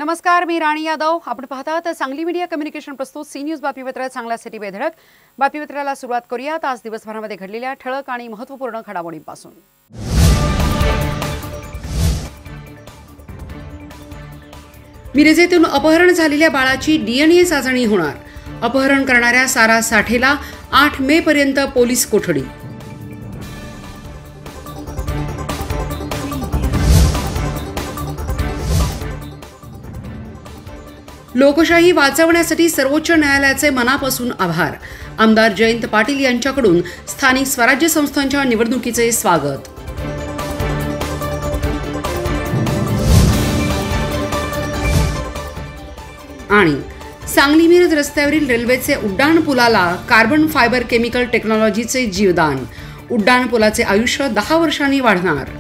नमस्कार, मी राणी यादव. आपण पाहतात सांगली मीडिया कम्युनिकेशन प्रस्तुत सी न्यूज बातमीपत्र चांगल्यासाठी बेधडक. बातमीपत्राला सुरुवात करूयात आज दिवसभरामध्ये घडलेल्या ठळक आणि महत्त्वपूर्ण घडामोडींपासून. मिरजेतून अपहरण झालेल्या बाळाची DNA चाचणी होणार. अपहरण करणाऱ्या सारा साठेला 8 मे पर्यंत पोलीस कोठडी. लोकशाही वाचवण्यासाठी सर्वोच्च न्यायालयाचे मनापासून आभार. आमदार जयंत पाटील यांच्याकडून स्थानिक स्वराज्य संस्थांच्या निवडणुकीचे स्वागत. आणि सांगली मिरज रस्त्यावरील रेल्वेचे उड्डाण पुलाला कार्बन फायबर केमिकल टेक्नॉलॉजीचे जीवदान. उड्डाण पुलाचे आयुष्य 10 वर्षांनी वाढणार.